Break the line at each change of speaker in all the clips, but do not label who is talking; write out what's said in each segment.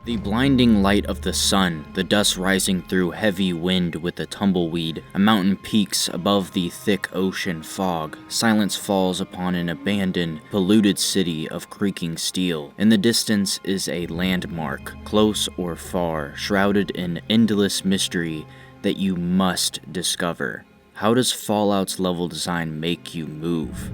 The blinding light of the sun, the dust rising through heavy wind with a tumbleweed, a mountain peaks above the thick ocean fog, silence falls upon an abandoned, polluted city of creaking steel. In the distance is a landmark, close or far, shrouded in endless mystery that you must discover. How does Fallout's level design make you move?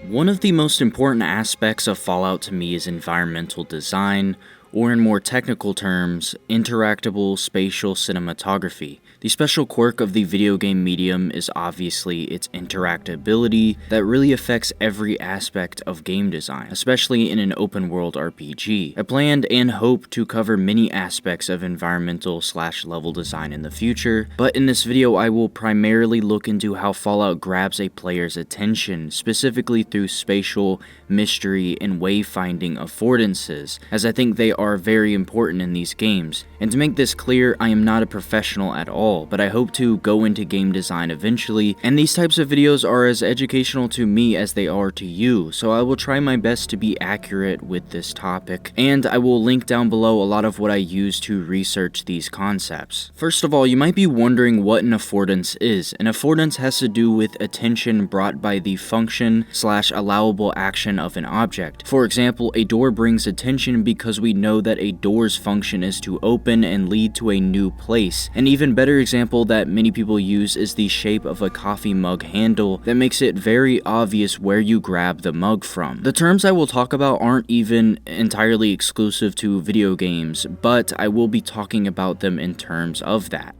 One of the most important aspects of Fallout to me is environmental design, or in more technical terms, interactable spatial cinematography. The special quirk of the video game medium is obviously its interactability that really affects every aspect of game design, especially in an open world RPG. I planned and hope to cover many aspects of environmental/level design in the future, but in this video I will primarily look into how Fallout grabs a player's attention, specifically through spatial, mystery, and wayfinding affordances, as I think they are very important in these games. And to make this clear, I am not a professional at all, but I hope to go into game design eventually, and these types of videos are as educational to me as they are to you, so I will try my best to be accurate with this topic, and I will link down below a lot of what I use to research these concepts. First of all, you might be wondering what an affordance is. An affordance has to do with attention brought by the function/allowable action of an object. For example, a door brings attention because we know that a door's function is to open and lead to a new place. An even better example that many people use is the shape of a coffee mug handle that makes it very obvious where you grab the mug from. The terms I will talk about aren't even entirely exclusive to video games, but I will be talking about them in terms of that.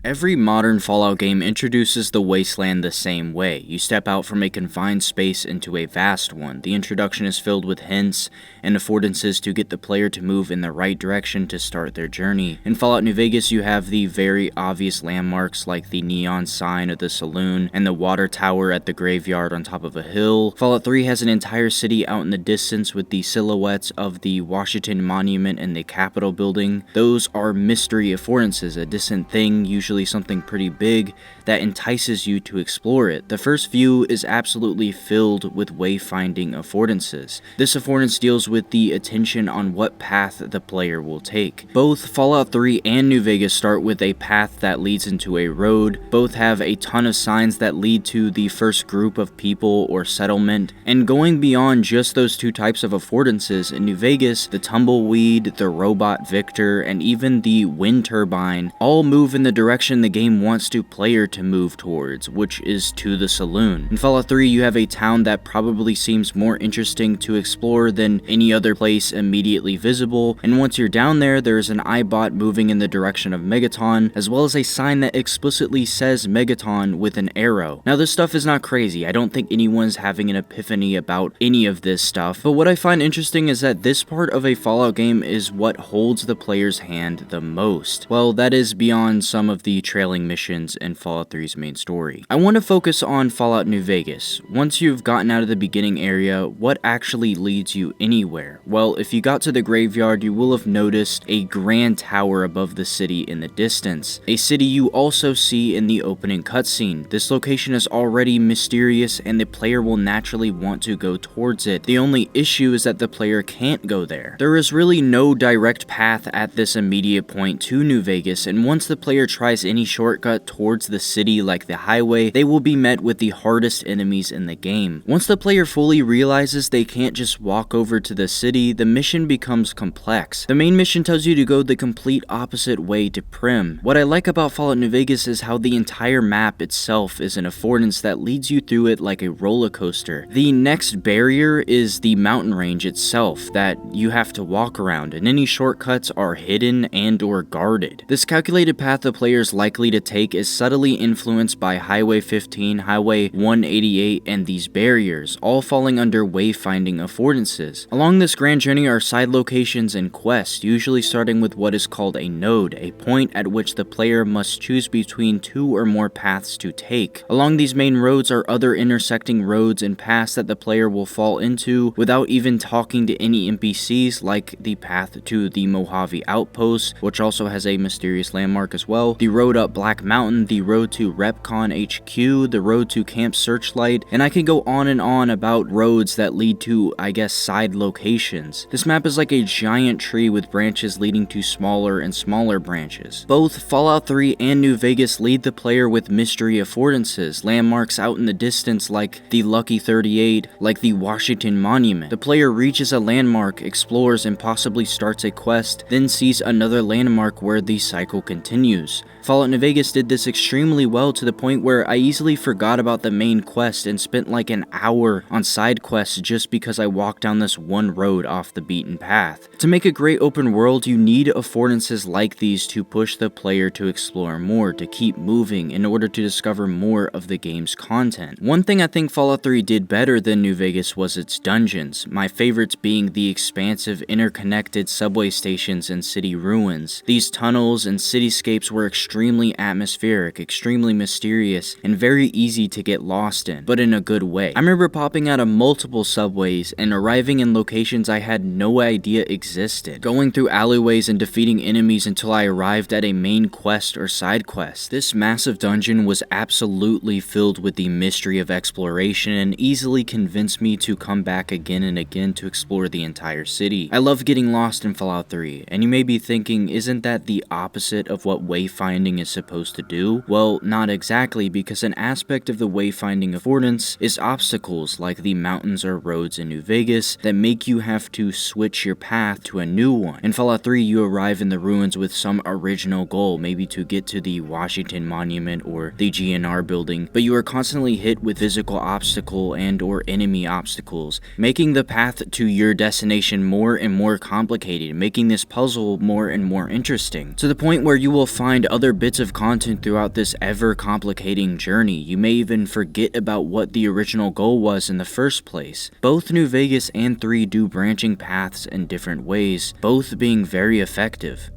Every modern Fallout game introduces the wasteland the same way. You step out from a confined space into a vast one. The introduction is filled with hints and affordances to get the player to move in the right direction to start their journey. In Fallout New Vegas, you have the very obvious landmarks like the neon sign of the saloon and the water tower at the graveyard on top of a hill. Fallout 3 has an entire city out in the distance with the silhouettes of the Washington Monument and the Capitol building. Those are mystery affordances, a distant thing, usually something pretty big, that entices you to explore it. The first view is absolutely filled with wayfinding affordances. This affordance deals with the attention on what path the player will take. Both Fallout 3 and New Vegas start with a path that leads into a road. Both have a ton of signs that lead to the first group of people or settlement, and going beyond just those two types of affordances, in New Vegas, the tumbleweed, the robot Victor, and even the wind turbine all move in the direction the game wants the player to move towards, which is to the saloon. In Fallout 3, you have a town that probably seems more interesting to explore than any other place immediately visible, and once you're down there, there's an iBot moving in the direction of Megaton, as well as a sign that explicitly says Megaton with an arrow. Now, this stuff is not crazy. I don't think anyone's having an epiphany about any of this stuff, but what I find interesting is that this part of a Fallout game is what holds the player's hand the most. Well, that is beyond some of the trailing missions in Fallout 3's main story. I want to focus on Fallout New Vegas. Once you've gotten out of the beginning area, what actually leads you anywhere? Well, if you got to the graveyard, you will have noticed a grand tower above the city in the distance, a city you also see in the opening cutscene. This location is already mysterious and the player will naturally want to go towards it. The only issue is that the player can't go there. There is really no direct path at this immediate point to New Vegas, and once the player tries any shortcut towards the city like the highway, they will be met with the hardest enemies in the game. Once the player fully realizes they can't just walk over to the city, the mission becomes complex. The main mission tells you to go the complete opposite way to Prim. What I like about Fallout New Vegas is how the entire map itself is an affordance that leads you through it like a roller coaster. The next barrier is the mountain range itself that you have to walk around, and any shortcuts are hidden and or guarded. This calculated path the player's likely to take is subtly influenced by Highway 15, Highway 188, and these barriers, all falling under wayfinding affordances. Along this grand journey are side locations and quests, usually starting with what is called a node, a point at which the player must choose between two or more paths to take. Along these main roads are other intersecting roads and paths that the player will fall into without even talking to any NPCs, like the path to the Mojave Outpost, which also has a mysterious landmark as well, the road up Black Mountain, the road to RepCon HQ, the road to Camp Searchlight, and I can go on about roads that lead to, I guess, side locations. This map is like a giant tree with branches leading to smaller and smaller branches. Both Fallout 3 and New Vegas lead the player with mystery affordances, landmarks out in the distance like the Lucky 38, like the Washington Monument. The player reaches a landmark, explores, and possibly starts a quest, then sees another landmark where the cycle continues. Fallout New Vegas did this extremely well to the point where I easily forgot about the main quest and spent like an hour on side quests just because I walked down this one road off the beaten path. To make a great open world, you need affordances like these to push the player to explore more, to keep moving in order to discover more of the game's content. One thing I think Fallout 3 did better than New Vegas was its dungeons, my favorites being the expansive interconnected subway stations and city ruins. These tunnels and cityscapes were extremely atmospheric, extremely mysterious, and very easy to get lost in, but in a good way. I remember popping out of multiple subways and arriving in locations I had no idea existed, going through alleyways and defeating enemies until I arrived at a main quest or side quest. This massive dungeon was absolutely filled with the mystery of exploration and easily convinced me to come back again and again to explore the entire city. I love getting lost in Fallout 3, and you may be thinking, isn't that the opposite of what wayfinding is supposed to do? Well, not exactly, because an aspect of the wayfinding affordance is obstacles like the mountains or roads in New Vegas that make you have to switch your path to a new one. In Fallout 3, you arrive in the ruins with some original goal, maybe to get to the Washington Monument or the GNR building, but you are constantly hit with physical obstacle and or enemy obstacles, making the path to your destination more and more complicated, making this puzzle more and more interesting, to the point where you will find other bits of content throughout this ever complicating journey. You may even forget about what the original goal was in the first place. Both New Vegas and 3 do branching paths in different ways, both being very effective.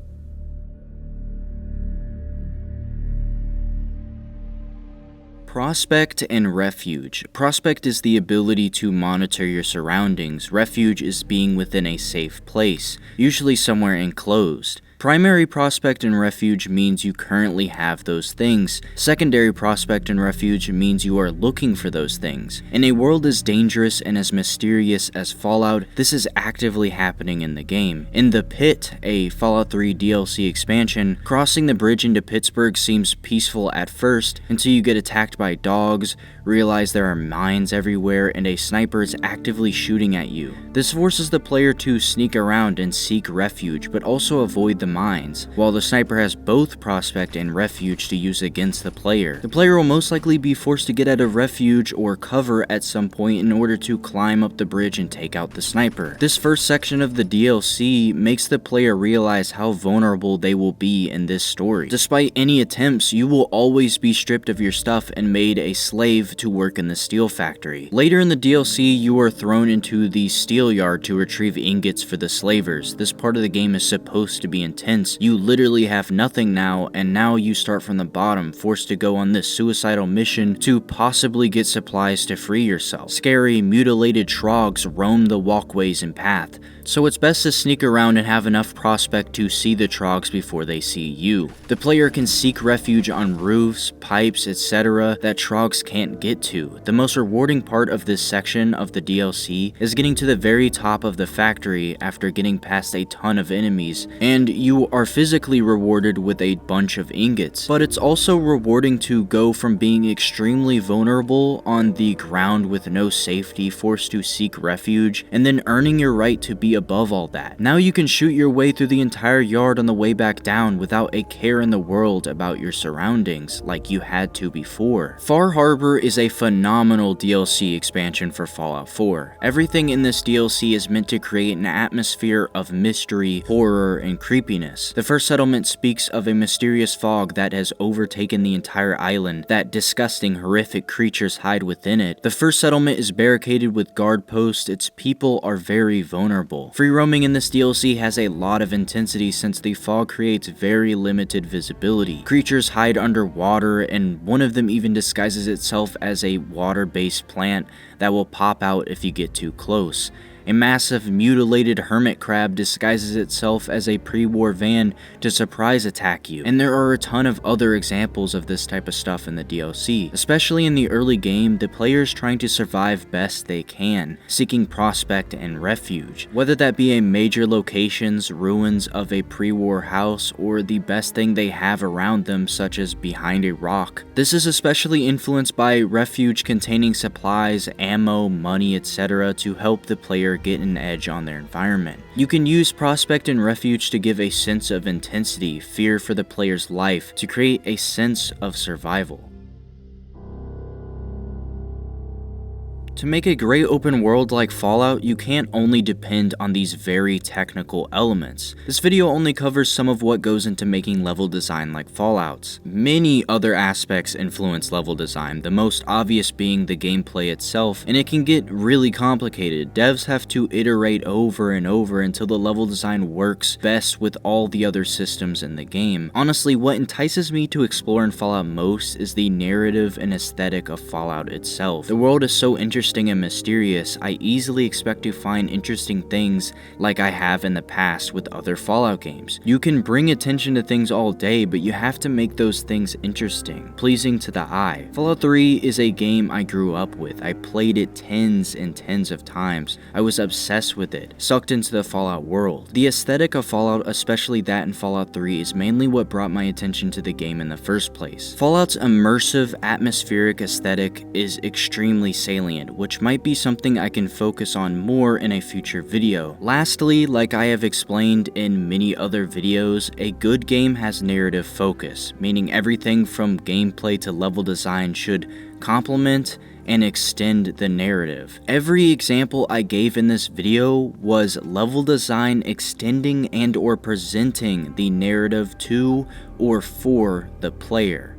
Prospect and Refuge. Prospect is the ability to monitor your surroundings. Refuge is being within a safe place, usually somewhere enclosed. Primary prospect and refuge means you currently have those things. Secondary prospect and refuge means you are looking for those things. In a world as dangerous and as mysterious as Fallout, this is actively happening in the game. In the Pit, a Fallout 3 DLC expansion, crossing the bridge into Pittsburgh seems peaceful at first until you get attacked by dogs, realize there are mines everywhere, and a sniper is actively shooting at you. This forces the player to sneak around and seek refuge, but also avoid the mines, while the sniper has both prospect and refuge to use against the player. The player will most likely be forced to get out of refuge or cover at some point in order to climb up the bridge and take out the sniper. This first section of the DLC makes the player realize how vulnerable they will be in this story. Despite any attempts, you will always be stripped of your stuff and made a slave to work in the steel factory. Later in the DLC, you are thrown into the steel yard to retrieve ingots for the slavers. This part of the game is supposed to be intense. You literally have nothing now, and now you start from the bottom, forced to go on this suicidal mission to possibly get supplies to free yourself. Scary, mutilated trogs roam the walkways and path, so it's best to sneak around and have enough prospect to see the trogs before they see you. The player can seek refuge on roofs, pipes, etc. that trogs can't get to. The most rewarding part of this section of the DLC is getting to the very top of the factory after getting past a ton of enemies, and you are physically rewarded with a bunch of ingots. But it's also rewarding to go from being extremely vulnerable on the ground with no safety, forced to seek refuge, and then earning your right to be above all that. Now you can shoot your way through the entire yard on the way back down without a care in the world about your surroundings like you had to before. Far Harbor is a phenomenal DLC expansion for Fallout 4. Everything in this DLC is meant to create an atmosphere of mystery, horror, and creepiness. The first settlement speaks of a mysterious fog that has overtaken the entire island, that disgusting, horrific creatures hide within it. The first settlement is barricaded with guard posts. Its people are very vulnerable. Free roaming in this DLC has a lot of intensity since the fog creates very limited visibility. Creatures hide underwater, and one of them even disguises itself as a water-based plant that will pop out if you get too close. A massive mutilated hermit crab disguises itself as a pre-war van to surprise attack you. And there are a ton of other examples of this type of stuff in the DLC. Especially in the early game, the players trying to survive best they can, seeking prospect and refuge. Whether that be a major locations, ruins of a pre-war house, or the best thing they have around them such as behind a rock. This is especially influenced by refuge containing supplies, ammo, money, etc. to help the player get an edge on their environment. You can use prospect and refuge to give a sense of intensity, fear for the player's life, to create a sense of survival. To make a great open world like Fallout, you can't only depend on these very technical elements. This video only covers some of what goes into making level design like Fallout's. Many other aspects influence level design, the most obvious being the gameplay itself, and it can get really complicated. Devs have to iterate over and over until the level design works best with all the other systems in the game. Honestly, what entices me to explore in Fallout most is the narrative and aesthetic of Fallout itself. The world is so interesting and mysterious, I easily expect to find interesting things like I have in the past with other Fallout games. You can bring attention to things all day, but you have to make those things interesting, pleasing to the eye. Fallout 3 is a game I grew up with. I played it tens and tens of times. I was obsessed with it, sucked into the Fallout world. The aesthetic of Fallout, especially that in Fallout 3, is mainly what brought my attention to the game in the first place. Fallout's immersive, atmospheric aesthetic is extremely salient, which might be something I can focus on more in a future video. Lastly, like I have explained in many other videos, a good game has narrative focus, meaning everything from gameplay to level design should complement and extend the narrative. Every example I gave in this video was level design extending and or presenting the narrative to or for the player.